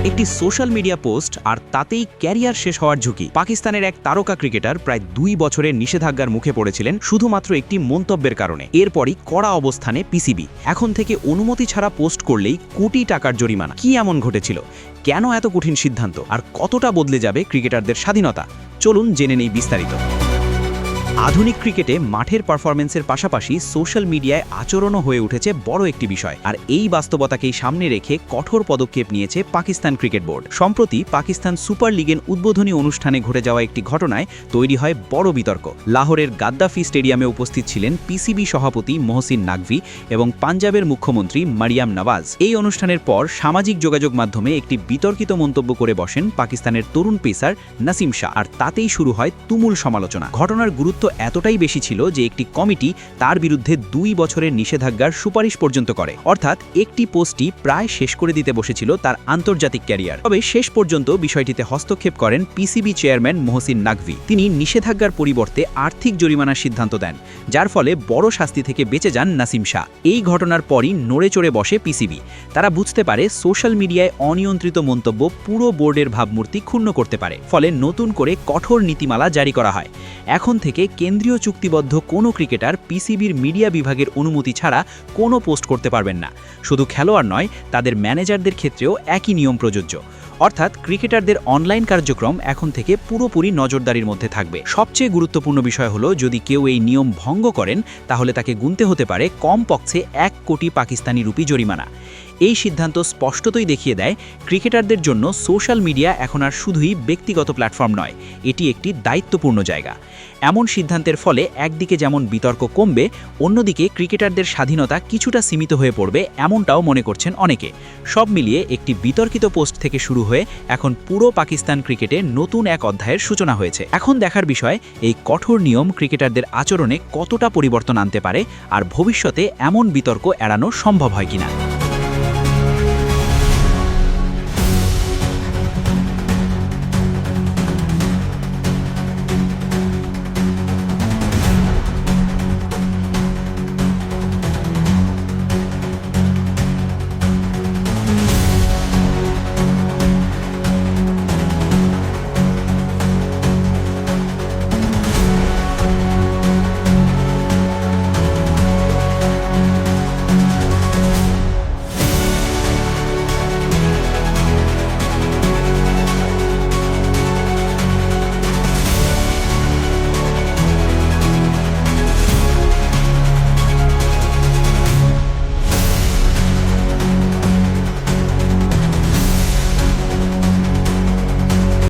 একটি social media post আর তাতেই career শেষ হওয়ার ঝুঁকি। পাকিস্তানের এক তারকা ক্রিকেটার প্রায় 2 বছরের নিষেধাজ্ঞার মুখে পড়েছিলেন শুধুমাত্র একটি মন্তব্যের কারণে। এরপরই কড়া অবস্থানে পিসিবি। এখন থেকে অনুমতি ছাড়া পোস্ট করলেই কোটি টাকার জরিমানা। কি এমন ঘটেছিল? কেন এত কঠিন সিদ্ধান্ত? আর কতটা বদলে যাবে ক্রিকেটারদের স্বাধীনতা? চলুন জেনে নেই বিস্তারিত। আধুনিক ক্রিকেটে মাঠের পারফরম্যান্সের পাশাপাশি সোশ্যাল মিডিয়ায় আচরণও হয়ে উঠেছে বড় একটি বিষয়। আর এই বাস্তবতাকেই সামনে রেখে কঠোর পদক্ষেপ নিয়েছে পাকিস্তান ক্রিকেট বোর্ড। সম্প্রতি পাকিস্তান সুপার লিগের উদ্বোধনী অনুষ্ঠানে ঘটে যাওয়া একটি ঘটনায় তৈরি হয় বড় বিতর্ক। লাহোরের গাদ্দাফি স্টেডিয়ামে উপস্থিত ছিলেন পিসিবি সভাপতি মহসিন নাকভি এবং পাঞ্জাবের মুখ্যমন্ত্রী মারিয়াম নওয়াজ। এই অনুষ্ঠানের পর সামাজিক যোগাযোগ মাধ্যমে একটি বিতর্কিত মন্তব্য করে বসেন পাকিস্তানের তরুণ পেসার নাসিম শাহ। আর তাতেই শুরু হয় তুমুল সমালোচনা। ঘটনার গুরুত্ব এতটাই বেশি ছিল যে একটি কমিটি তার বিরুদ্ধে 2 বছরের নিষেধাজ্ঞার সুপারিশ পর্যন্ত করে। অর্থাৎ একটি পোস্টই প্রায় শেষ করে দিতে বসেছিল তার আন্তর্জাতিক ক্যারিয়ার। তবে শেষ পর্যন্ত বিষয়টিতে হস্তক্ষেপ করেন পিসিবি চেয়ারম্যান মহসিন নাকভি। তিনি নিষেধাজ্ঞার পরিবর্তে আর্থিক জরিমানার সিদ্ধান্ত দেন, যার ফলে বড় শাস্তি থেকে বেঁচে যান নাসিম শাহ। এই ঘটনার পরই নড়ে চড়ে বসে পিসিবি। তারা বুঝতে পারে সোশ্যাল মিডিয়ায় অনিয়ন্ত্রিত মন্তব্য পুরো বোর্ডের ভাবমূর্তি ক্ষুণ্ণ করতে পারে। ফলে নতুন করে কঠোর নীতিমালা জারি করা হয়। এখন থেকে কেন্দ্রীয় চুক্তিবদ্ধ কোনো ক্রিকেটার পিসিবির মিডিয়া বিভাগের অনুমতি ছাড়া কোনো পোস্ট করতে পারবেন না। শুধু খেলোয়াড় নয়, তাদের ম্যানেজারদের ক্ষেত্রেও একই নিয়ম প্রযোজ্য। অর্থাৎ ক্রিকেটারদের অনলাইন কার্যক্রম এখন থেকে পুরোপুরি নজরদারির মধ্যে থাকবে। সবচেয়ে গুরুত্বপূর্ণ বিষয় হলো, যদি কেউ এই নিয়ম ভঙ্গ করেন তাহলে তাকে গুনতে হতে পারে কমপক্ষে 1 কোটি পাকিস্তানি রুপি জরিমানা। এই সিদ্ধান্ত স্পষ্টতই দেখিয়ে দেয়, ক্রিকেটারদের জন্য সোশ্যাল মিডিয়া এখন আর শুধুই ব্যক্তিগত প্ল্যাটফর্ম নয়, এটি একটি দায়িত্বপূর্ণ জায়গা। এমন সিদ্ধান্তের ফলে একদিকে যেমন বিতর্ক কমবে, অন্যদিকে ক্রিকেটারদের স্বাধীনতা কিছুটা সীমিত হয়ে পড়বে, এমনটাও মনে করছেন অনেকে। সব মিলিয়ে একটি বিতর্কিত পোস্ট থেকে শুরু হয়ে এখন পুরো পাকিস্তান ক্রিকেটে নতুন এক অধ্যায়ের সূচনা হয়েছে। এখন দেখার বিষয়, এই কঠোর নিয়ম ক্রিকেটারদের আচরণে কতটা পরিবর্তন আনতে পারে আর ভবিষ্যতে এমন বিতর্ক এড়ানো সম্ভব হয় কিনা।